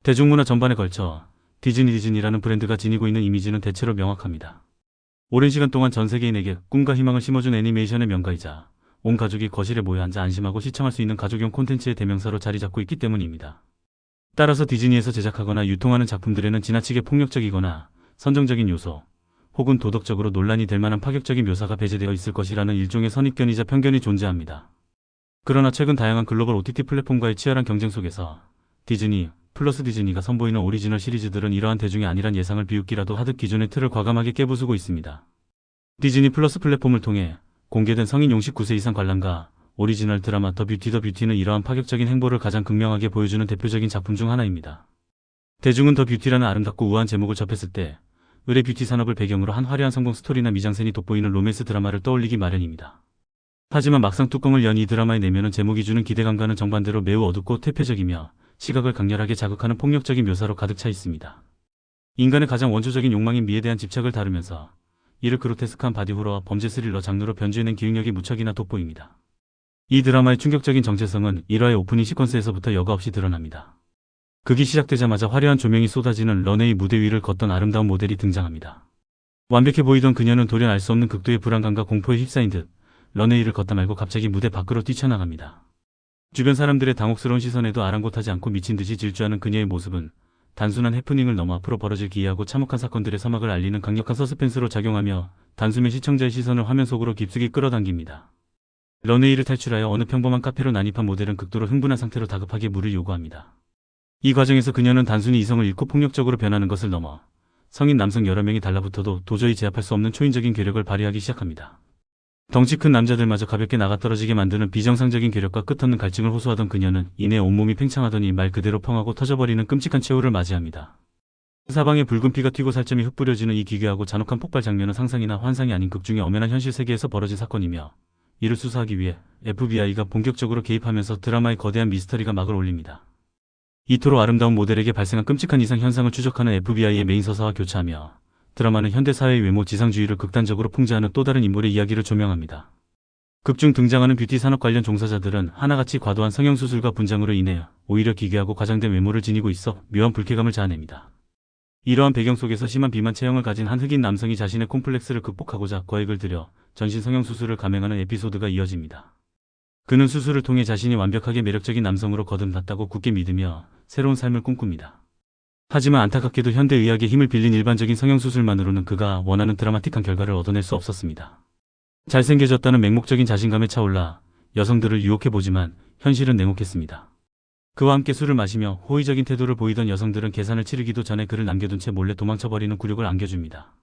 대중문화 전반에 걸쳐 디즈니라는 브랜드가 지니고 있는 이미지는 대체로 명확합니다. 오랜 시간 동안 전 세계인에게 꿈과 희망을 심어준 애니메이션의 명가이자 온 가족이 거실에 모여 앉아 안심하고 시청할 수 있는 가족용 콘텐츠의 대명사로 자리 잡고 있기 때문입니다. 따라서 디즈니에서 제작하거나 유통하는 작품들에는 지나치게 폭력적이거나 선정적인 요소, 혹은 도덕적으로 논란이 될 만한 파격적인 묘사가 배제되어 있을 것이라는 일종의 선입견이자 편견이 존재합니다. 그러나 최근 다양한 글로벌 OTT 플랫폼과의 치열한 경쟁 속에서 디즈니, 플러스 디즈니가 선보이는 오리지널 시리즈들은 이러한 대중의 안일한 예상을 비웃기라도 하듯 기존의 틀을 과감하게 깨부수고 있습니다. 디즈니 플러스 플랫폼을 통해 공개된 성인용 19세 이상 관람가 오리지널 드라마 더 뷰티는 이러한 파격적인 행보를 가장 극명하게 보여주는 대표적인 작품 중 하나입니다. 대중은 더 뷰티라는 아름답고 우아한 제목을 접했을 때 의뢰 뷰티 산업을 배경으로 한 화려한 성공 스토리나 미장센이 돋보이는 로맨스 드라마를 떠올리기 마련입니다. 하지만 막상 뚜껑을 연 이 드라마의 내면은 제목이 주는 기대감과는 정반대로 매우 어둡고 퇴폐적이며 시각을 강렬하게 자극하는 폭력적인 묘사로 가득 차 있습니다. 인간의 가장 원초적인 욕망인 미에 대한 집착을 다루면서 이를 그로테스크한 바디 호러와 범죄 스릴러 장르로 변주해낸 기획력이 무척이나 돋보입니다. 이 드라마의 충격적인 정체성은 1화의 오프닝 시퀀스에서부터 여과 없이 드러납니다. 극이 시작되자마자 화려한 조명이 쏟아지는 런웨이 무대 위를 걷던 아름다운 모델이 등장합니다. 완벽해 보이던 그녀는 돌연 알 수 없는 극도의 불안감과 공포에 휩싸인 듯 런웨이를 걷다 말고 갑자기 무대 밖으로 뛰쳐나갑니다. 주변 사람들의 당혹스러운 시선에도 아랑곳하지 않고 미친 듯이 질주하는 그녀의 모습은 단순한 해프닝을 넘어 앞으로 벌어질 기이하고 참혹한 사건들의 서막을 알리는 강력한 서스펜스로 작용하며 단숨에 시청자의 시선을 화면 속으로 깊숙이 끌어당깁니다. 런웨이를 탈출하여 어느 평범한 카페로 난입한 모델은 극도로 흥분한 상태로 다급하게 물을 요구합니다. 이 과정에서 그녀는 단순히 이성을 잃고 폭력적으로 변하는 것을 넘어 성인 남성 여러 명이 달라붙어도 도저히 제압할 수 없는 초인적인 괴력을 발휘하기 시작합니다. 덩치 큰 남자들마저 가볍게 나가떨어지게 만드는 비정상적인 괴력과 끝없는 갈증을 호소하던 그녀는 이내 온몸이 팽창하더니 말 그대로 펑하고 터져버리는 끔찍한 최후를 맞이합니다. 사방에 붉은 피가 튀고 살점이 흩뿌려지는 이 기괴하고 잔혹한 폭발 장면은 상상이나 환상이 아닌 극중의 엄연한 현실 세계에서 벌어진 사건이며 이를 수사하기 위해 FBI가 본격적으로 개입하면서 드라마의 거대한 미스터리가 막을 올립니다. 이토록 아름다운 모델에게 발생한 끔찍한 이상 현상을 추적하는 FBI의 메인 서사와 교차하며 드라마는 현대사회의 외모 지상주의를 극단적으로 풍자하는 또 다른 인물의 이야기를 조명합니다. 극중 등장하는 뷰티 산업 관련 종사자들은 하나같이 과도한 성형수술과 분장으로 인해 오히려 기괴하고 과장된 외모를 지니고 있어 묘한 불쾌감을 자아냅니다. 이러한 배경 속에서 심한 비만 체형을 가진 한 흑인 남성이 자신의 콤플렉스를 극복하고자 거액을 들여 전신 성형수술을 감행하는 에피소드가 이어집니다. 그는 수술을 통해 자신이 완벽하게 매력적인 남성으로 거듭났다고 굳게 믿으며 새로운 삶을 꿈꿉니다. 하지만 안타깝게도 현대의학의 힘을 빌린 일반적인 성형수술만으로는 그가 원하는 드라마틱한 결과를 얻어낼 수 없었습니다. 잘생겨졌다는 맹목적인 자신감에 차올라 여성들을 유혹해보지만 현실은 냉혹했습니다. 그와 함께 술을 마시며 호의적인 태도를 보이던 여성들은 계산을 치르기도 전에 그를 남겨둔 채 몰래 도망쳐버리는 굴욕을 안겨줍니다.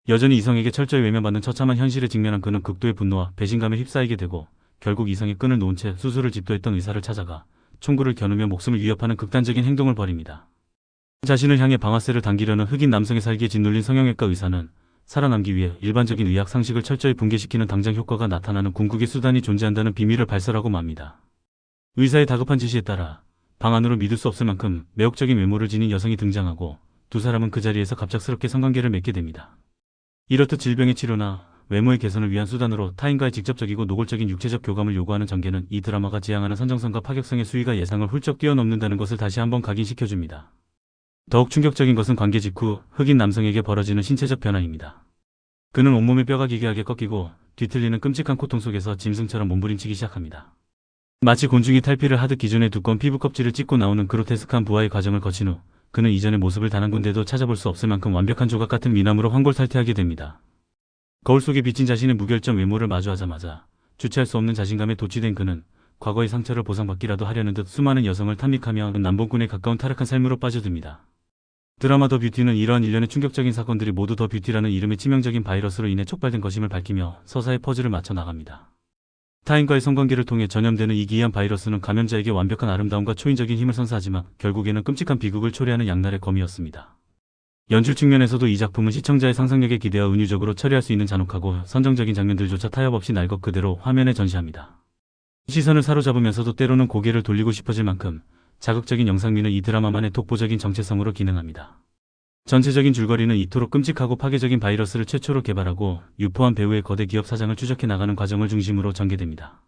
여전히 이성에게 철저히 외면받는 처참한 현실에 직면한 그는 극도의 분노와 배신감에 휩싸이게 되고 결국 이성의 끈을 놓은 채 수술을 집도했던 의사를 찾아가 총구를 겨누며 목숨을 위협하는 극단적인 행동을 벌입니다. 자신을 향해 방아쇠를 당기려는 흑인 남성의 살기에 짓눌린 성형외과 의사는 살아남기 위해 일반적인 의학 상식을 철저히 붕괴시키는 당장 효과가 나타나는 궁극의 수단이 존재한다는 비밀을 발설하고 맙니다. 의사의 다급한 지시에 따라 방 안으로 믿을 수 없을 만큼 매혹적인 외모를 지닌 여성이 등장하고 두 사람은 그 자리에서 갑작스럽게 성관계를 맺게 됩니다. 이렇듯 질병의 치료나 외모의 개선을 위한 수단으로 타인과의 직접적이고 노골적인 육체적 교감을 요구하는 전개는 이 드라마가 지향하는 선정성과 파격성의 수위가 예상을 훌쩍 뛰어넘는다는 것을 다시 한번 각인시켜줍니다. 더욱 충격적인 것은 관계 직후 흑인 남성에게 벌어지는 신체적 변화입니다. 그는 온몸의 뼈가 기괴하게 꺾이고 뒤틀리는 끔찍한 고통 속에서 짐승처럼 몸부림치기 시작합니다. 마치 곤충이 탈피를 하듯 기존의 두꺼운 피부 껍질을 찢고 나오는 그로테스크한 부화의 과정을 거친 후 그는 이전의 모습을 단 한 군데도 찾아볼 수 없을 만큼 완벽한 조각 같은 미남으로 환골탈태하게 됩니다. 거울 속에 비친 자신의 무결점 외모를 마주하자마자 주체할 수 없는 자신감에 도취된 그는 과거의 상처를 보상받기라도 하려는 듯 수많은 여성을 탐닉하며 남봉꾼에 가까운 타락한 삶으로 빠져듭니다. 드라마 더 뷰티는 이러한 일련의 충격적인 사건들이 모두 더 뷰티라는 이름의 치명적인 바이러스로 인해 촉발된 것임을 밝히며 서사의 퍼즐을 맞춰 나갑니다. 타인과의 성관계를 통해 전염되는 이 기이한 바이러스는 감염자에게 완벽한 아름다움과 초인적인 힘을 선사하지만 결국에는 끔찍한 비극을 초래하는 양날의 검이었습니다. 연출 측면에서도 이 작품은 시청자의 상상력에 기대어 은유적으로 처리할 수 있는 잔혹하고 선정적인 장면들조차 타협 없이 날 것 그대로 화면에 전시합니다. 시선을 사로잡으면서도 때로는 고개를 돌리고 싶어질 만큼 자극적인 영상미는 이 드라마만의 독보적인 정체성으로 기능합니다. 전체적인 줄거리는 이토록 끔찍하고 파괴적인 바이러스를 최초로 개발하고 유포한 배우의 거대 기업 사장을 추적해 나가는 과정을 중심으로 전개됩니다.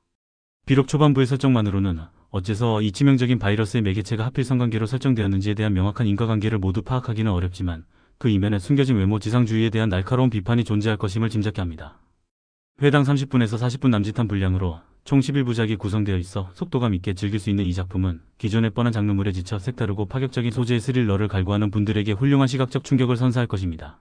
비록 초반부의 설정만으로는 어째서 이 치명적인 바이러스의 매개체가 하필 성관계로 설정되었는지에 대한 명확한 인과관계를 모두 파악하기는 어렵지만 그 이면에 숨겨진 외모 지상주의에 대한 날카로운 비판이 존재할 것임을 짐작케 합니다. 회당 30분에서 40분 남짓한 분량으로 총 11부작이 구성되어 있어 속도감 있게 즐길 수 있는 이 작품은 기존의 뻔한 장르물에 지쳐 색다르고 파격적인 소재의 스릴러를 갈구하는 분들에게 훌륭한 시각적 충격을 선사할 것입니다.